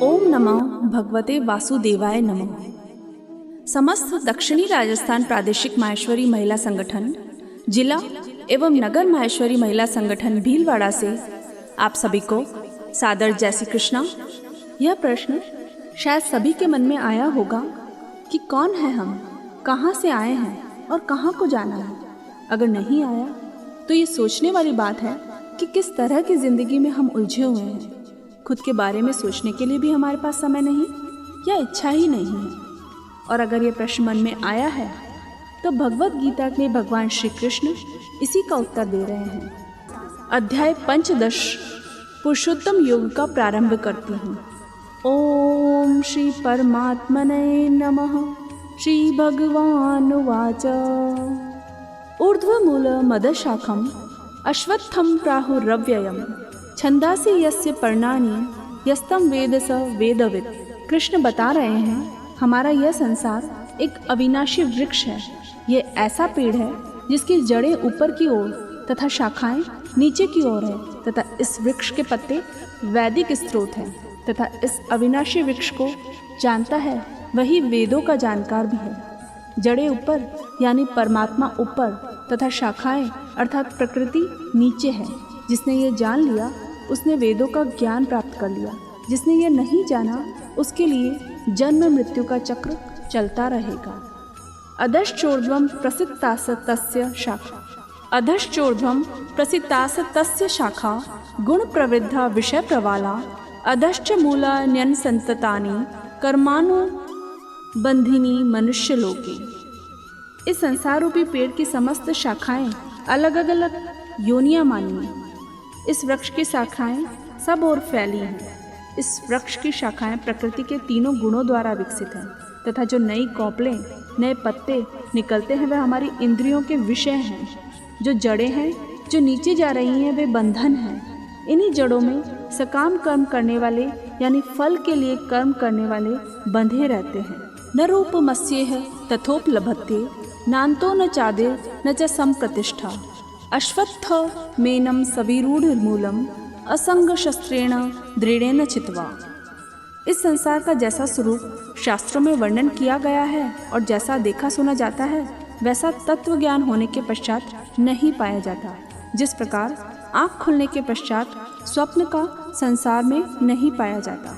ओम नमः भगवते वासुदेवाय नमः। समस्त दक्षिणी राजस्थान प्रादेशिक माहेश्वरी महिला संगठन, जिला एवं नगर माहेश्वरी महिला संगठन भीलवाड़ा से आप सभी को सादर जय श्री कृष्णा। यह प्रश्न शायद सभी के मन में आया होगा कि कौन है हम, कहाँ से आए हैं और कहाँ को जाना है। अगर नहीं आया तो ये सोचने वाली बात है कि किस तरह की ज़िंदगी में हम उलझे हुए हैं। खुद के बारे में सोचने के लिए भी हमारे पास समय नहीं या इच्छा ही नहीं है। और अगर ये प्रश्न मन में आया है तो भगवत गीता में भगवान श्री कृष्ण इसी का उत्तर दे रहे हैं। अध्याय 15 पुरुषोत्तम योग का प्रारंभ करती हूँ। ओम श्री परमात्मने नमः। श्री भगवानुवाच ऊर्ध्वमूल मदशाखम अश्वत्थम प्राहुरव्ययम् छंदासी यस्य पर्णानि यस्तम वेद स वेदवित्। कृष्ण बता रहे हैं हमारा यह संसार एक अविनाशी वृक्ष है। ये ऐसा पेड़ है जिसकी जड़ें ऊपर की ओर तथा शाखाएं नीचे की ओर है तथा इस वृक्ष के पत्ते वैदिक स्रोत हैं तथा इस अविनाशी वृक्ष को जानता है वही वेदों का जानकार भी है। जड़ें ऊपर यानी परमात्मा ऊपर तथा शाखाएं अर्थात प्रकृति नीचे है। जिसने ये जान लिया उसने वेदों का ज्ञान प्राप्त कर लिया। जिसने ये नहीं जाना उसके लिए जन्म मृत्यु का चक्र चलता रहेगा। अधश्चोर्ध्वं प्रसिद्धास्तस्य शाखा। अधश्चोर्ध्वं प्रसिद्धास्तस्य शाखा गुण प्रवृद्धा विषय प्रवाला अधश्च मूलान्यनुसंततानि कर्माणु बंधिनी मनुष्य लोके। इस संसार रूपी पेड़ की समस्त शाखाएं अलग अलग योनियां मानिए। इस वृक्ष की शाखाएं सब ओर फैली हैं। इस वृक्ष की शाखाएं प्रकृति के तीनों गुणों द्वारा विकसित हैं तथा जो नई कौपलें नए पत्ते निकलते हैं वह हमारी इंद्रियों के विषय हैं। जो जड़ें हैं जो नीचे जा रही हैं वे बंधन हैं। इन्हीं जड़ों में सकाम कर्म करने वाले यानी फल के लिए कर्म करने वाले बंधे रहते हैं। न रूपमस्येह तथोपलभते नान्तो न चादिर न च संप्रतिष्ठा अश्वत्थ मेनम सविरूढ़मूलम असंग शस्त्रेण दृढ़ेन चित्वा। इस संसार का जैसा स्वरूप शास्त्रों में वर्णन किया गया है और जैसा देखा सुना जाता है वैसा तत्व ज्ञान होने के पश्चात नहीं पाया जाता। जिस प्रकार आँख खुलने के पश्चात स्वप्न का संसार में नहीं पाया जाता।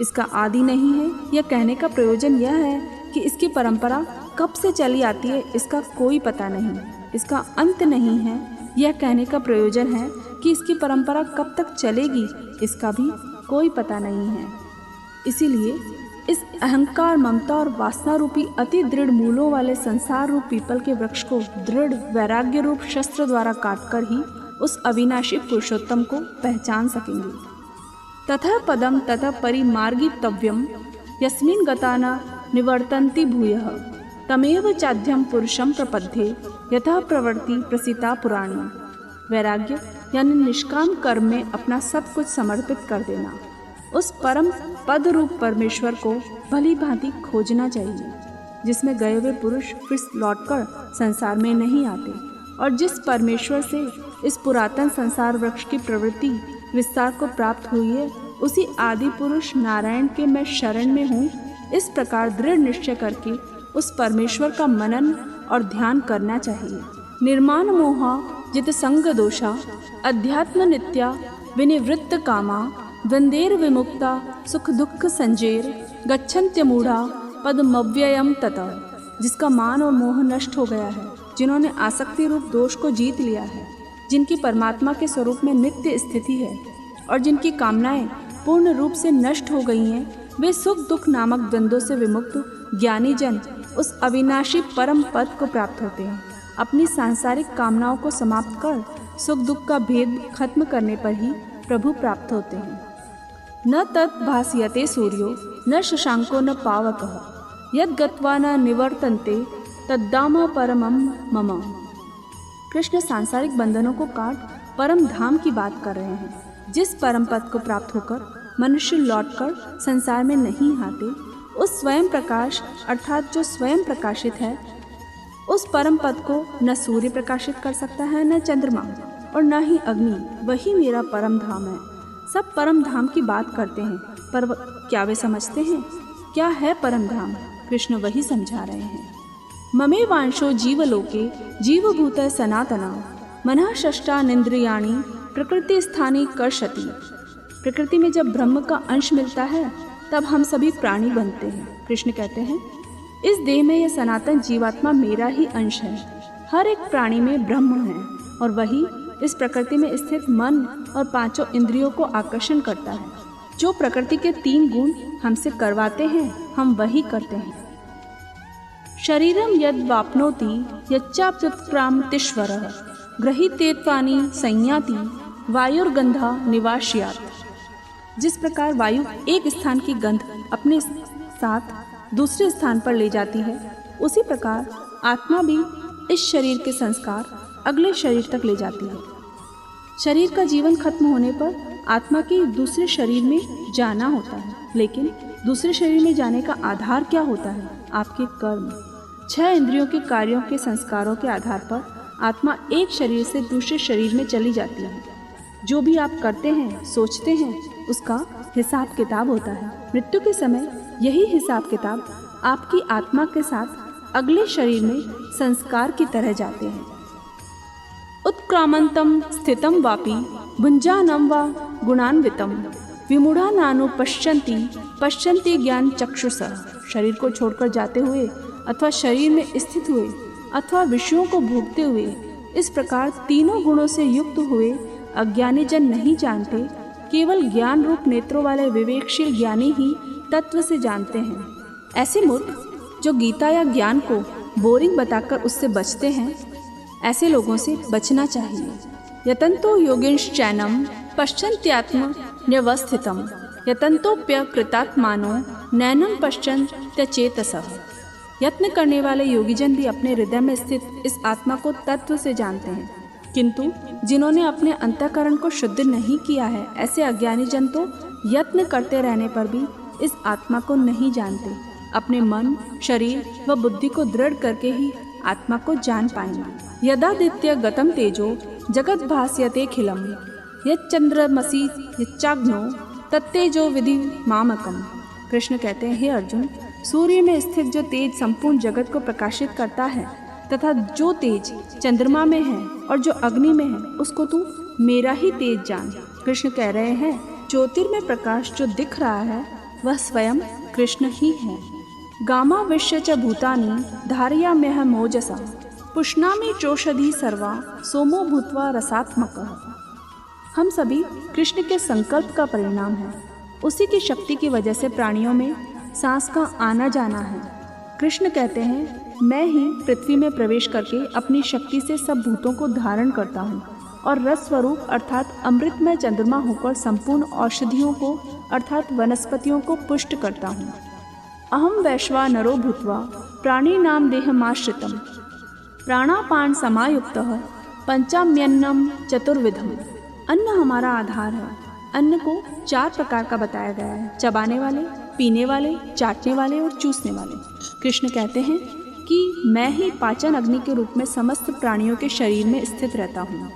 इसका आदि नहीं है। यह कहने का प्रयोजन यह है कि इसकी परंपरा कब से चली आती है इसका कोई पता नहीं। इसका अंत नहीं है। यह कहने का प्रयोजन है कि इसकी परंपरा कब तक चलेगी इसका भी कोई पता नहीं है। इसीलिए इस अहंकार ममता और वासना रूपी अति दृढ़ मूलों वाले संसार रूप पीपल के वृक्ष को दृढ़ वैराग्य रूप शस्त्र द्वारा काटकर ही उस अविनाशी पुरुषोत्तम को पहचान सकेंगे। ततः पदम ततः परिमार्गितव्यम यस्मिन् गता न निवर्तन्ति भूयः तमेव चाध्यम पुरुषम प्रपद्ये यथा प्रवृत्ति प्रसिता पुराणी। वैराग्य यानी निष्काम कर्म में अपना सब कुछ समर्पित कर देना। उस परम पद रूप परमेश्वर को भली भांति खोजना चाहिए जिसमें गए हुए पुरुष फिर लौटकर संसार में नहीं आते और जिस परमेश्वर से इस पुरातन संसार वृक्ष की प्रवृत्ति विस्तार को प्राप्त हुई है उसी आदि पुरुष नारायण के मैं शरण में हूँ। इस प्रकार दृढ़ निश्चय करके उस परमेश्वर का मनन और ध्यान करना चाहिए। निर्माण मोहा जित संग दोषा अध्यात्म नित्या विनिवृत्त कामा द्वंदेर विमुक्ता सुख दुख संजेर गच्छन्त्य मूढ़ा पदमव्ययम तथा। जिसका मान और मोह नष्ट हो गया है, जिन्होंने आसक्ति रूप दोष को जीत लिया है, जिनकी परमात्मा के स्वरूप में नित्य स्थिति है और जिनकी कामनाएं पूर्ण रूप से नष्ट हो गई हैं, वे सुख दुख नामक द्वंद्वों से विमुक्त ज्ञानी जन उस अविनाशी परम पद को प्राप्त होते हैं। अपनी सांसारिक कामनाओं को समाप्त कर सुख दुख का भेद खत्म करने पर ही प्रभु प्राप्त होते हैं। न तत् भास्यते सूर्यो न शशांको न पावकः यद् गत्वा न निवर्तन्ते तद्धाम परमं मम। कृष्ण सांसारिक बंधनों को काट परम धाम की बात कर रहे हैं। जिस परम पद को प्राप्त होकर मनुष्य लौटकर संसार में नहीं आते, उस स्वयं प्रकाश अर्थात जो स्वयं प्रकाशित है, उस परम पद को न सूर्य प्रकाशित कर सकता है न चंद्रमा, और न ही अग्नि, वही मेरा परम धाम है। सब परम धाम की बात करते हैं, पर क्या वे समझते हैं क्या है परम धाम? कृष्ण वही समझा रहे हैं। ममे वांशो जीवलोके जीवभूत सनातना मनः षष्ठानींद्रियाणि प्रकृति स्थानी कर्षति। प्रकृति में जब ब्रह्म का अंश मिलता है तब हम सभी प्राणी बनते हैं। कृष्ण कहते हैं इस देह में यह सनातन जीवात्मा मेरा ही अंश है। हर एक प्राणी में ब्रह्म है और वही इस प्रकृति में स्थित मन और पांचों इंद्रियों को आकर्षण करता है। जो प्रकृति के 3 गुण हमसे करवाते हैं हम वही करते हैं। शरीरम यद वाप्नोति यच्चाप्युत्क्रामतीश्वरः गृहीतेत्वानि संयाति वायुर्गंधा निवास्यात्। जिस प्रकार वायु एक स्थान की गंध अपने साथ दूसरे स्थान पर ले जाती है, उसी प्रकार आत्मा भी इस शरीर के संस्कार अगले शरीर तक ले जाती है। शरीर का जीवन खत्म होने पर आत्मा की दूसरे शरीर में जाना होता है, लेकिन दूसरे शरीर में जाने का आधार क्या होता है? आपके कर्म। 6 इंद्रियों के कार्यों के संस्कारों के आधार पर आत्मा एक शरीर से दूसरे शरीर में चली जाती है। जो भी आप करते हैं, सोचते हैं, उसका हिसाब किताब होता है। मृत्यु के समय यही हिसाब किताब आपकी आत्मा के साथ अगले शरीर में संस्कार की तरह जाते हैं। उत्क्रामंतम स्थितम वापि भुंजानम वा गुणान्वितम विमूढ़ानानु पश्यन्ति ज्ञान चक्षुषः। शरीर को छोड़कर जाते हुए अथवा शरीर में स्थित हुए अथवा विषयों को भोगते हुए इस प्रकार तीनों गुणों से युक्त हुए अज्ञानी जन नहीं जानते। केवल ज्ञान रूप नेत्रों वाले विवेकशील ज्ञानी ही तत्व से जानते हैं। ऐसे मूर्ख जो गीता या ज्ञान को बोरिंग बताकर उससे बचते हैं, ऐसे लोगों से बचना चाहिए। यतंतो योगिंश्चैनम पश्यन्त्यात्म न्यवस्थितम यतंतोप्यकृतात्मानो नैनम पश्यन्त्यचेतसः। यत्न करने वाले योगीजन भी अपने हृदय में स्थित इस आत्मा को तत्व से जानते हैं, किंतु जिन्होंने अपने अंतःकरण को शुद्ध नहीं किया है, ऐसे अज्ञानी जन तो यत्न करते रहने पर भी इस आत्मा को नहीं जानते। अपने मन, शरीर व बुद्धि को दृढ़ करके ही आत्मा को जान पाएंगे। यदादित्य गतम तेजो जगत भास्यतेखिलम यच्चंद्रमसि यच्चाग्नो तत्तेजो विधि मामकम। कृष्ण कहते हैं, हे अर्जुन, सूर्य में स्थित जो तेज संपूर्ण जगत को प्रकाशित करता है तथा जो तेज चंद्रमा में है और जो अग्नि में है, उसको तू मेरा ही तेज जान। कृष्ण कह रहे हैं, ज्योतिर्मय प्रकाश जो दिख रहा है वह स्वयं कृष्ण ही है। गामा विश्व च भूतानि धारयाम्यह मोजसा पुष्णामि चोषधि सर्वा सोमो भूत्वा रसात्मकः। हम सभी कृष्ण के संकल्प का परिणाम है। उसी की शक्ति की वजह से प्राणियों में सांस का आना जाना है। कृष्ण कहते हैं, मैं ही पृथ्वी में प्रवेश करके अपनी शक्ति से सब भूतों को धारण करता हूँ और रस स्वरूप अर्थात अमृतमय चंद्रमा होकर संपूर्ण औषधियों को अर्थात वनस्पतियों को पुष्ट करता हूँ। अहम वैश्वानरो भूत्वा प्राणिनाम देहमाश्रितम प्राणापान समायुक्तः पंचाम्यन्नम चतुर्विधम। अन्न हमारा आधार है। अन्न को 4 प्रकार का बताया गया है, चबाने वाले, पीने वाले, चाटने वाले और चूसने वाले। कृष्ण कहते हैं कि मैं ही पाचन अग्नि के रूप में समस्त प्राणियों के शरीर में स्थित रहता हूँ।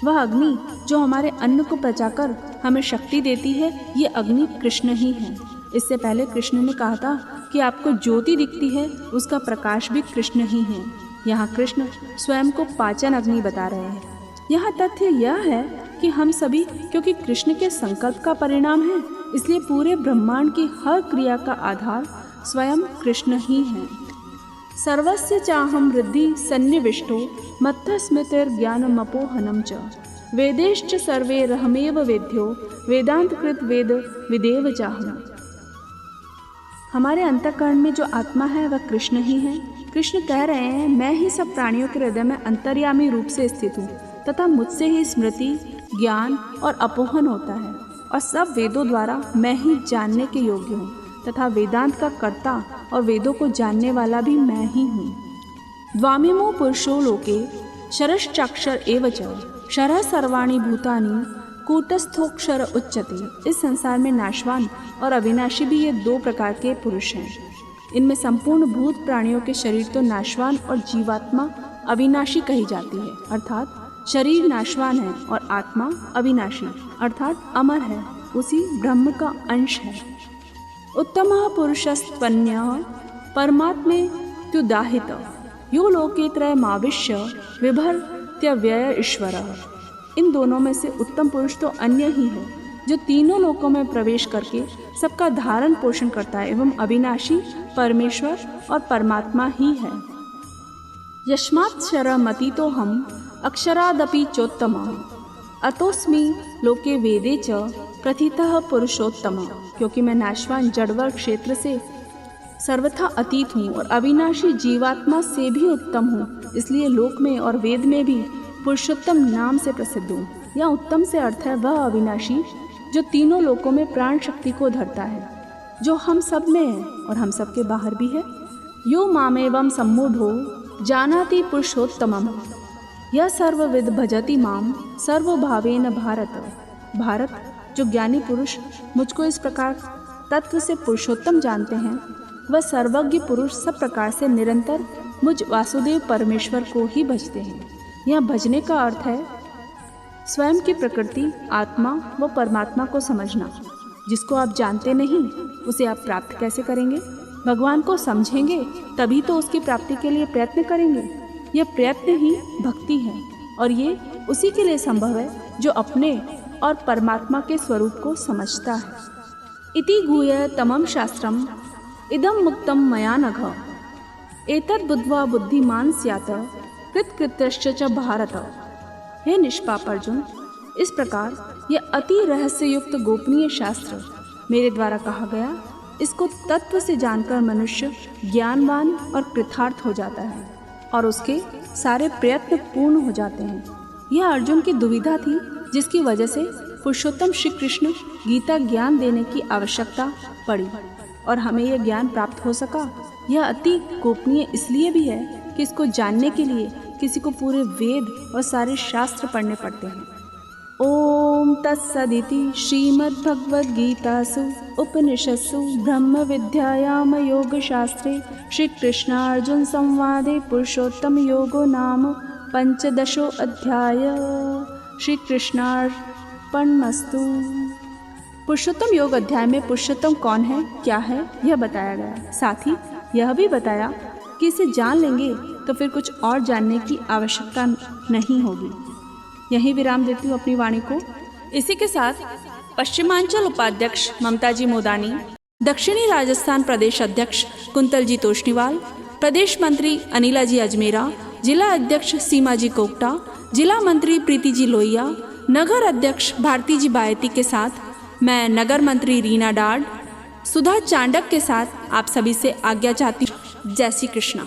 वह अग्नि जो हमारे अन्न को पचाकर हमें शक्ति देती है, ये अग्नि कृष्ण ही है। इससे पहले कृष्ण ने कहा था कि आपको ज्योति दिखती है, उसका प्रकाश भी कृष्ण ही है। यहाँ कृष्ण स्वयं को पाचन अग्नि बता रहे हैं। यहाँ तथ्य यह है कि हम सभी क्योंकि कृष्ण के संकल्प का परिणाम है, इसलिए पूरे ब्रह्मांड की हर क्रिया का आधार स्वयं कृष्ण ही है। सर्वस्य चाहम वृद्धि सन्निविष्टो मत्थ स्मृतिर्ज्ञानमपोहनम च वेदेश्च सर्वे रहमेव वेद्यो वेदांतकृत वेद विदेव चाहम। हमारे अंतःकरण में जो आत्मा है वह कृष्ण ही है। कृष्ण कह रहे हैं, मैं ही सब प्राणियों के हृदय में अंतर्यामी रूप से स्थित हूँ तथा मुझसे ही स्मृति, ज्ञान और अपोहन होता है और सब वेदों द्वारा मैं ही जानने के योग्य हूँ तथा वेदांत का कर्ता और वेदों को जानने वाला भी मैं ही हूँ। द्वामिमो पुरुषो लोके शरश्चाक्षर एव च शरः सर्वाणि भूतानि कूटस्थोक्षर उच्यते। इस संसार में नाशवान और अविनाशी भी ये 2 प्रकार के पुरुष हैं। इनमें संपूर्ण भूत प्राणियों के शरीर तो नाशवान और जीवात्मा अविनाशी कही जाती है, अर्थात शरीर नाशवान है और आत्मा अविनाशी अर्थात अमर है, उसी ब्रह्म का अंश है। उत्तमः पुरुषस्त्वन्यः परमात्मेत्युदाहृतः यो लोके त्रयमाविश्य बिभर्त्यव्यय ईश्वरः। इन दोनों में से उत्तम पुरुष तो अन्य ही है, जो तीनों लोकों में प्रवेश करके सबका धारण पोषण करता है एवं अविनाशी परमेश्वर और परमात्मा ही है। यस्मात्क्षरमतीतो हम अक्षरादपि चोत्तमः अतोस्मि लोके वेदे च प्रथितः पुरुषोत्तमः। क्योंकि मैं नाशवान जड़वर क्षेत्र से सर्वथा अतीत हूँ और अविनाशी जीवात्मा से भी उत्तम हूँ, इसलिए लोक में और वेद में भी पुरुषोत्तम नाम से प्रसिद्ध हूँ। यह उत्तम से अर्थ है वह अविनाशी जो तीनों लोकों में प्राण शक्ति को धरता है, जो हम सब में है और हम सब के बाहर भी है। यो मामेवं सम्मूढ़ो जानाति पुरुषोत्तमम् यह सर्वविद भजति माम सर्वभावेन भारत। भारत, जो ज्ञानी पुरुष मुझको इस प्रकार तत्व से पुरुषोत्तम जानते हैं, वह सर्वज्ञ पुरुष सब प्रकार से निरंतर मुझ वासुदेव परमेश्वर को ही भजते हैं। यह भजने का अर्थ है स्वयं की प्रकृति, आत्मा व परमात्मा को समझना। जिसको आप जानते नहीं उसे आप प्राप्त कैसे करेंगे? भगवान को समझेंगे तभी तो उसकी प्राप्ति के लिए प्रयत्न करेंगे। यह प्रयत्न ही भक्ति है और ये उसी के लिए संभव है जो अपने और परमात्मा के स्वरूप को समझता है। इति गुह्य तमं शास्त्रम इदं मुक्तं मया नघ एतद् बुद्ध्वा बुद्धिमान् स्यात् कृतकृत्यश्च च भारत। हे निष्पाप अर्जुन, इस प्रकार यह अति रहस्ययुक्त गोपनीय शास्त्र मेरे द्वारा कहा गया, इसको तत्व से जानकर मनुष्य ज्ञानवान और कृतार्थ हो जाता है और उसके सारे प्रयत्न पूर्ण हो जाते हैं। यह अर्जुन की दुविधा थी, जिसकी वजह से पुरुषोत्तम श्री कृष्ण गीता ज्ञान देने की आवश्यकता पड़ी और हमें यह ज्ञान प्राप्त हो सका। यह अति गोपनीय इसलिए भी है कि इसको जानने के लिए किसी को पूरे वेद और सारे शास्त्र पढ़ने पड़ते हैं। ओम तत्सदिति श्रीमद्भगवद्गीतासु उपनिषत्सु ब्रह्म विद्यायाम योगशास्त्रे श्रीकृष्णार्जुन संवादे पुरुषोत्तम योगो नाम पंचदशो अध्याय। श्री कृष्णार्पणमस्तु। पुरुषोत्तम योग अध्याय में पुरुषोत्तम कौन है, क्या है, यह बताया गया। साथ ही यह भी बताया कि इसे जान लेंगे तो फिर कुछ और जानने की आवश्यकता नहीं होगी। यहीं विराम देती हूँ अपनी वाणी को। इसी के साथ पश्चिमांचल उपाध्यक्ष ममताजी मोदानी, दक्षिणी राजस्थान प्रदेश अध्यक्ष कुंतल जी तोष्णीवाल, प्रदेश मंत्री अनिला जी अजमेरा, जिला अध्यक्ष सीमा जी कोकटा, जिला मंत्री प्रीति जी लोहिया, नगर अध्यक्ष भारती जी बायती के साथ मैं नगर मंत्री रीना डाड, सुधा चांडक के साथ आप सभी से आज्ञा चाहती हूँ। जय श्री कृष्णा।